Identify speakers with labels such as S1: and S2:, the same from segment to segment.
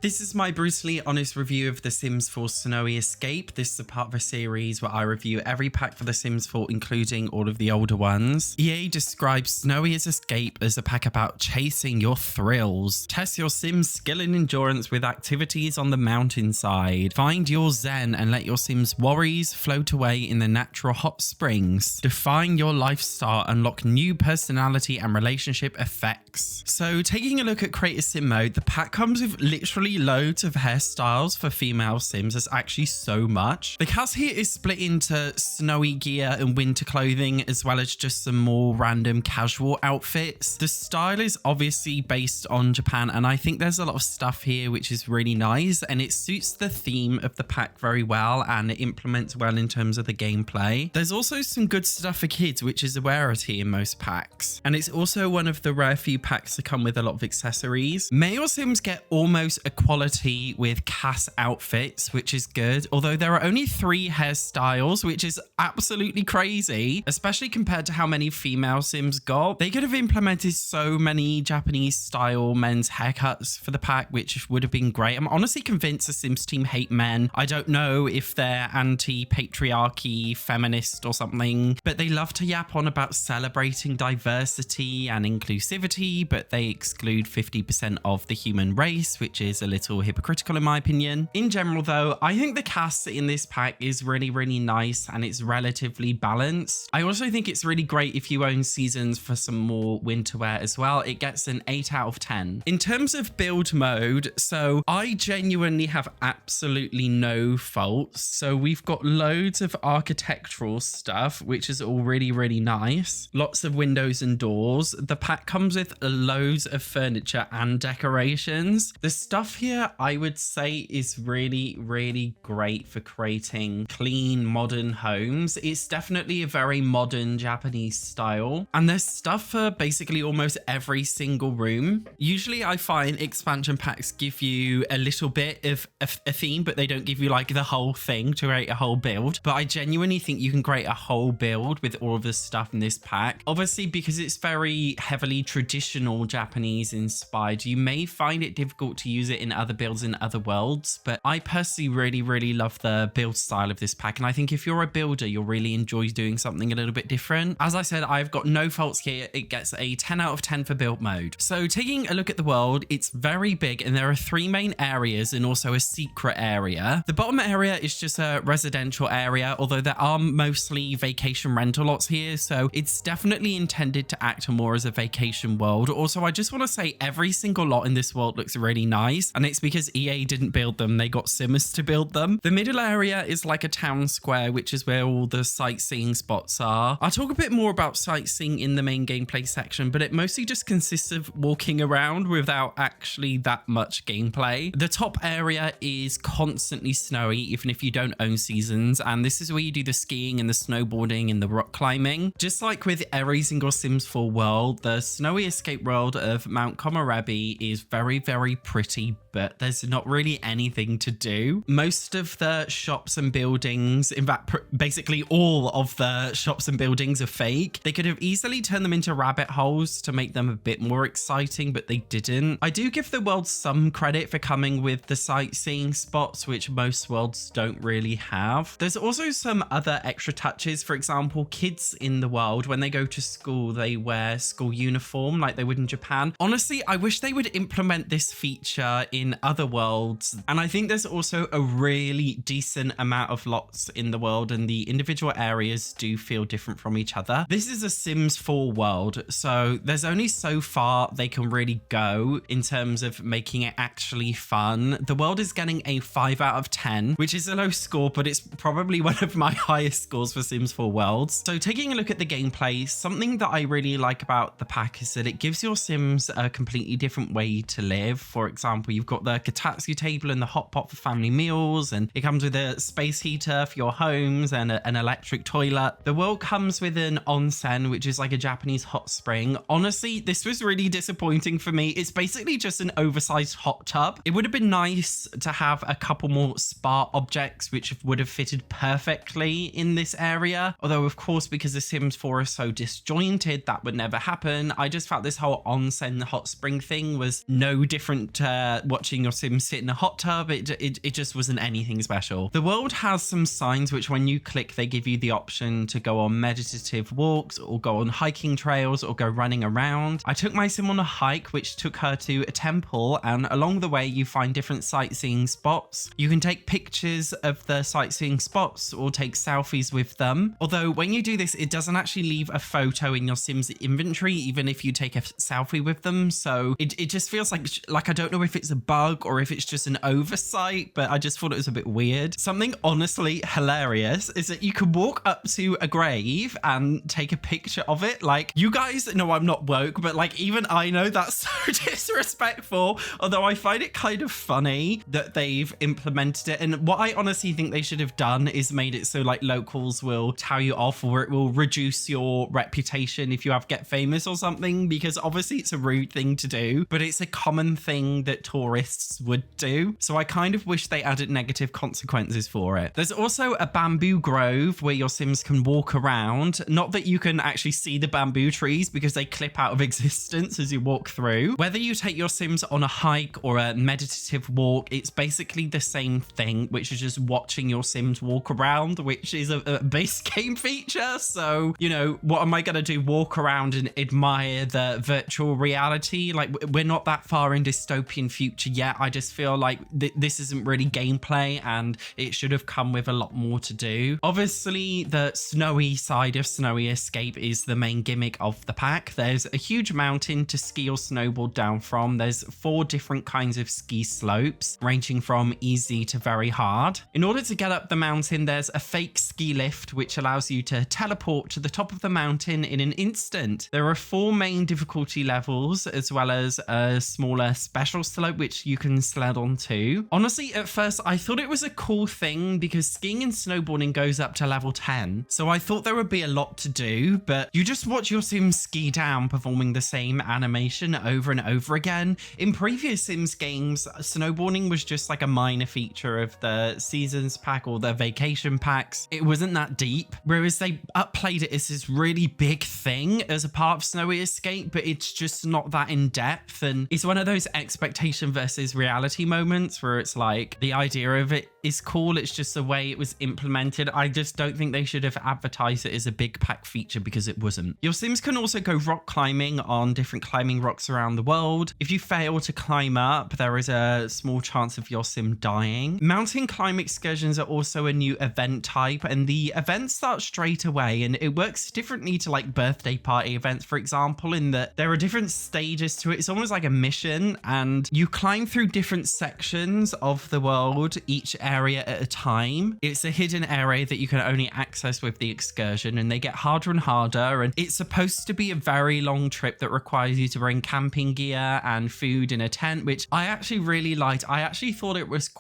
S1: This is my brutally honest review of The Sims 4 Snowy Escape. This is a part of a series where I review every pack for The Sims 4, including all of the older ones. EA describes Snowy Escape as a pack about chasing your thrills. Test your Sims' skill and endurance with activities on the mountainside. Find your zen and let your Sims' worries float away in the natural hot springs. Define your lifestyle, unlock new personality and relationship effects. So taking a look at Create a Sim mode, the pack comes with literally loads of hairstyles for female Sims. There's actually so much. The cast here is split into snowy gear and winter clothing, as well as just some more random casual outfits. The style is obviously based on Japan, and I think there's a lot of stuff here which is really nice, and it suits the theme of the pack very well, and it implements well in terms of the gameplay. There's also some good stuff for kids, which is a rarity in most packs, and it's also one of the rare few packs to come with a lot of accessories. Male Sims get almost equality with CAS outfits, which is good, although there are only 3 hairstyles, which is absolutely crazy, especially compared to how many female Sims got. They could have implemented so many Japanese style men's haircuts for the pack, which would have been great. I'm honestly convinced the Sims team hate men. I don't know if they're anti-patriarchy, feminist or something, but they love to yap on about celebrating diversity and inclusivity, but they exclude 50% of the human race, which is a little hypocritical in my opinion. In general though, I think the cast in this pack is really nice and it's relatively balanced. I also think it's really great if you own seasons for some more winter wear as well. It gets an 8 out of 10. In terms of build mode, so I genuinely have absolutely no faults. So we've got loads of architectural stuff, which is all really nice. Lots of windows and doors. The pack comes with loads of furniture and decorations. The stuff here I would say is really great for creating clean modern homes. It's definitely a very modern Japanese style, and there's stuff for basically almost every single room. Usually I find expansion packs give you a little bit of a theme, but they don't give you like the whole thing to create a whole build. But I genuinely think you can create a whole build with all of the stuff in this pack. Obviously, because it's very heavily traditional Japanese inspired, you may find it difficult to use it in other builds in other worlds, but I personally really love the build style of this pack, and I think if you're a builder, you'll really enjoy doing something a little bit different. As I said, I've got no faults here. It gets a 10 out of 10 for build mode. So taking a look at the world, it's very big, and there are 3 main areas and also a secret area. The bottom area is just a residential area, although there are mostly vacation rental lots here, so it's definitely intended to act more as a vacation world. Also, I just want to say every single lot in this world looks really nice, and it's because EA didn't build them, they got Simmers to build them. The middle area is like a town square, which is where all the sightseeing spots are. I'll talk a bit more about sightseeing in the main gameplay section, but it mostly just consists of walking around without actually that much gameplay. The top area is constantly snowy, even if you don't own seasons, and this is where you do the skiing and the snowboarding and the rock climbing. Just like with every single Sims 4 world, the Snowy Escape world of Mount Komorebi is very pretty, but there's not really anything to do. Most of the shops and buildings, in fact, basically all of the shops and buildings are fake. They could have easily turned them into rabbit holes to make them a bit more exciting, but they didn't. I do give the world some credit for coming with the sightseeing spots, which most worlds don't really have. There's also some other extra touches. For example, kids in the world, when they go to school, they wear school uniform like they would in Japan. Honestly, I wish they would implement this feature in other worlds, and I think there's also a really decent amount of lots in the world, and the individual areas do feel different from each other. This is a Sims 4 world, so there's only so far they can really go in terms of making it actually fun. The world is getting a 5 out of 10, which is a low score, but it's probably one of my highest scores for Sims 4 worlds. So taking a look at the gameplay, something that I really like about the pack is that it gives your Sims a completely different way to live. For example, you've got the Kotatsu table and the hot pot for family meals, and it comes with a space heater for your homes and an electric toilet. The world comes with an onsen, which is like a Japanese hot spring. Honestly, this was really disappointing for me. It's basically just an oversized hot tub. It would have been nice to have a couple more spa objects which would have fitted perfectly in this area, although of course because the Sims 4 is so disjointed that would never happen. I just felt this whole onsen hot spring thing was no different to what watching your Sims sit in a hot tub. It just wasn't anything special. The world has some signs which when you click, they give you the option to go on meditative walks or go on hiking trails or go running around. I took my Sim on a hike, which took her to a temple, and along the way you find different sightseeing spots. You can take pictures of the sightseeing spots or take selfies with them. Although when you do this, it doesn't actually leave a photo in your Sim's inventory, even if you take a selfie with them. So it just feels like I don't know if it's a bug or if it's just an oversight, but I just thought it was a bit weird. Something honestly hilarious is that you can walk up to a grave and take a picture of it. Like, you guys know I'm not woke, but like even I know that's so disrespectful, although I find it kind of funny that they've implemented it. And what I honestly think they should have done is made it so like locals will tell you off, or it will reduce your reputation if you have Get Famous or something, because obviously it's a rude thing to do, but it's a common thing that tourists would do. So I kind of wish they added negative consequences for it. There's also a bamboo grove where your Sims can walk around. Not that you can actually see the bamboo trees because they clip out of existence as you walk through. Whether you take your Sims on a hike or a meditative walk, it's basically the same thing, which is just watching your Sims walk around, which is a base game feature. So, you know, what am I going to do? Walk around and admire the virtual reality? Like, we're not that far in dystopian future yet. I just feel like this isn't really gameplay and it should have come with a lot more to do. Obviously, the snowy side of Snowy Escape is the main gimmick of the pack. There's a huge mountain to ski or snowboard down from. There's 4 different kinds of ski slopes, ranging from easy to very hard. In order to get up the mountain, there's a fake ski lift, which allows you to teleport to the top of the mountain in an instant. There are 4 main difficulty levels, as well as a smaller special slope, which you can sled onto. Honestly, at first, I thought it was a cool thing because skiing and snowboarding goes up to level 10. So I thought there would be a lot to do, but you just watch your Sims ski down, performing the same animation over and over again. In previous Sims games, snowboarding was just like a minor feature of the seasons pack or the vacation packs. It wasn't that deep, whereas they upplayed it as this really big thing as a part of Snowy Escape, but it's just not that in depth. And it's one of those expectation versus reality moments where it's like the idea of it is cool, it's just the way it was implemented. I just don't think they should have advertised it as a big pack feature because it wasn't. Your Sims can also go rock climbing on different climbing rocks around the world. If you fail to climb up, there is a small chance of your Sim dying. Mountain climb excursions are also a new event type, and the events start straight away, and it works differently to like birthday party events, for example, in that there are different stages to it. It's almost like a mission, and you climb through different sections of the world, each area at a time. It's a hidden area that you can only access with the excursion, and they get harder and harder, and it's supposed to be a very long trip that requires you to bring camping gear and food in a tent, which I actually really liked. I actually thought it was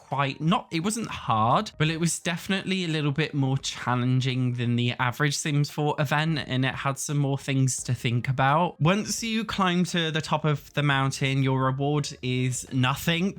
S1: it wasn't hard, but it was definitely a little bit more challenging than the average Sims 4 event, and it had some more things to think about. Once you climb to the top of the mountain, your reward is nothing.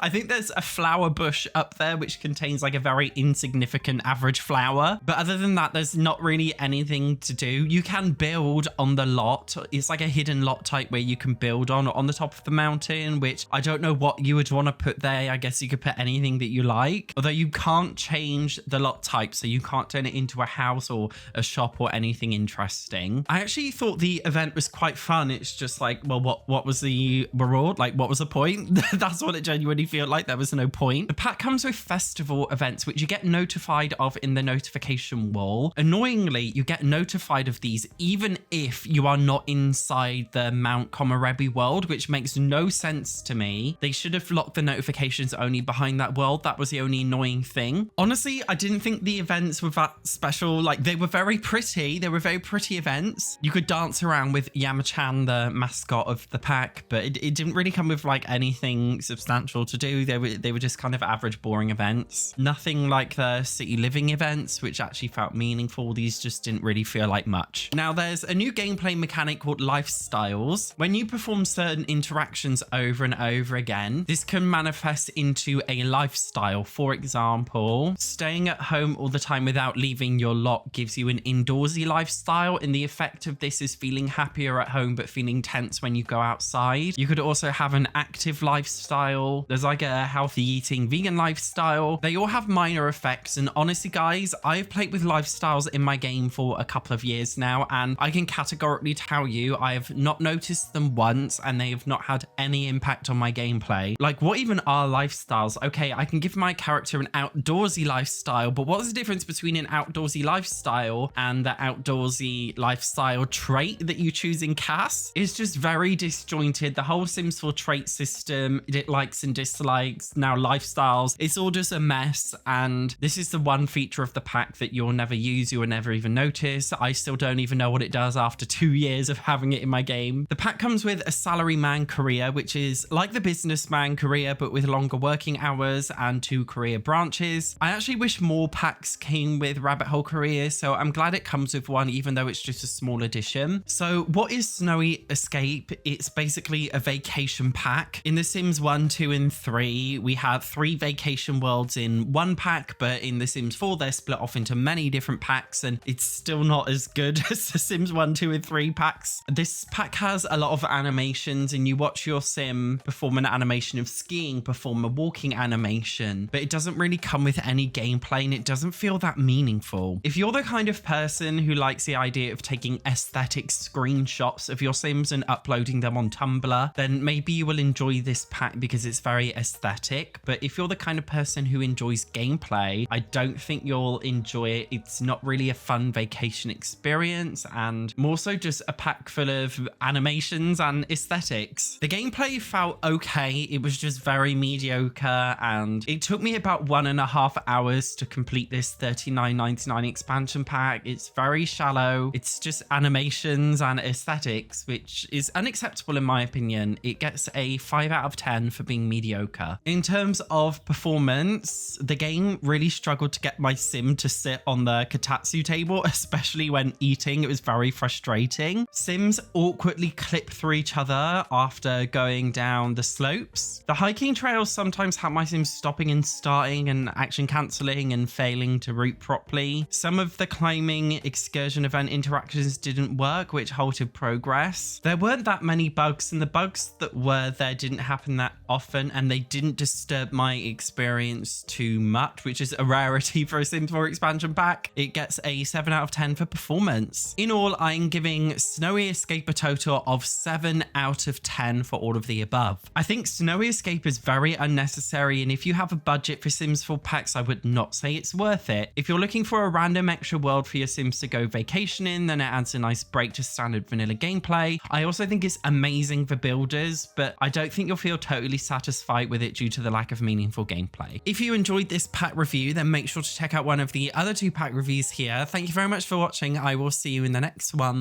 S1: I think there's a flower bush up there which contains like a very insignificant average flower, but other than that, there's not really anything to do. You can build on the lot. It's like a hidden lot type where you can build on the top of the mountain, which I don't know what you would want to put there. I guess you could put anything that you like, although you can't change the lot type, so you can't turn it into a house or a shop or anything interesting. I actually thought the event was quite fun. It's just like, well, what was the reward? Like, what was the point? That's what it genuinely felt like. There was no point. The pack comes with festival events, which you get notified of in the notification wall. Annoyingly, you get notified of these even if you are not inside the Mount Komorebi world, which makes no sense to me. They should have locked the notifications only behind that world. That was the only annoying thing. Honestly, I didn't think the events were that special. Like, they were very pretty. They were very pretty events. You could dance around with Yamachan, the mascot of the pack, but it didn't really come with like anything substantial to do. They were just kind of average, boring boring events. Nothing like the city living events, which actually felt meaningful. These just didn't really feel like much. Now, there's a new gameplay mechanic called lifestyles. When you perform certain interactions over and over again, this can manifest into a lifestyle. For example, staying at home all the time without leaving your lot gives you an indoorsy lifestyle, and the effect of this is feeling happier at home but feeling tense when you go outside. You could also have an active lifestyle. There's like a healthy eating vegan lifestyle. They all have minor effects, and honestly guys, I've played with lifestyles in my game for a couple of years now, and I can categorically tell you I have not noticed them once, and they have not had any impact on my gameplay. Like, what even are lifestyles? Okay, I can give my character an outdoorsy lifestyle, but what's the difference between an outdoorsy lifestyle and the outdoorsy lifestyle trait that you choose in CAS? It's just very disjointed. The whole Sims 4 trait system, it likes and dislikes, now lifestyles, it's all just a mess, and this is the one feature of the pack that you'll never use, you will never even notice. I still don't even know what it does after 2 years of having it in my game. The pack comes with a salaryman career, which is like the businessman career, but with longer working hours and 2 career branches. I actually wish more packs came with rabbit hole careers, so I'm glad it comes with one, even though it's just a small addition. So what is Snowy Escape? It's basically a vacation pack. In The Sims 1, 2, and 3, we had 3 vacation worlds in one pack, but in The Sims 4, they're split off into many different packs, and it's still not as good as The Sims 1, 2, and 3 packs. This pack has a lot of animations, and you watch your sim perform an animation of skiing, perform a walking animation, but it doesn't really come with any gameplay, and it doesn't feel that meaningful. If you're the kind of person who likes the idea of taking aesthetic screenshots of your sims and uploading them on Tumblr, then maybe you will enjoy this pack because it's very aesthetic. But if you're the kind of person who enjoys gameplay, I don't think you'll enjoy it. It's not really a fun vacation experience, and more so just a pack full of animations and aesthetics. The gameplay felt okay. It was just very mediocre, and it took me about 1.5 hours to complete this $39.99 expansion pack. It's very shallow. It's just animations and aesthetics, which is unacceptable in my opinion. It gets a 5 out of 10 for being mediocre. In terms of performance, the game really struggled to get my sim to sit on the Kotatsu table, especially when eating. It was very frustrating. Sims awkwardly clip through each other after going down the slopes. The hiking trails sometimes have my sims stopping and starting and action cancelling and failing to route properly. Some of the climbing excursion event interactions didn't work, which halted progress. There weren't that many bugs, and the bugs that were there didn't happen that often, and they didn't disturb my experience too much, which is a rarity for a Sims 4 expansion pack. It gets a 7 out of 10 for performance. In all, I'm giving Snowy Escape a total of 7 out of 10 for all of the above. I think Snowy Escape is very unnecessary, and if you have a budget for Sims 4 packs, I would not say it's worth it. If you're looking for a random extra world for your Sims to go vacation in, then it adds a nice break to standard vanilla gameplay. I also think it's amazing for builders, but I don't think you'll feel totally satisfied with it due to the lack of meaningful gameplay. If you enjoyed this pack review, then make sure to check out one of the other 2 pack reviews here. Thank you very much for watching. I will see you in the next one.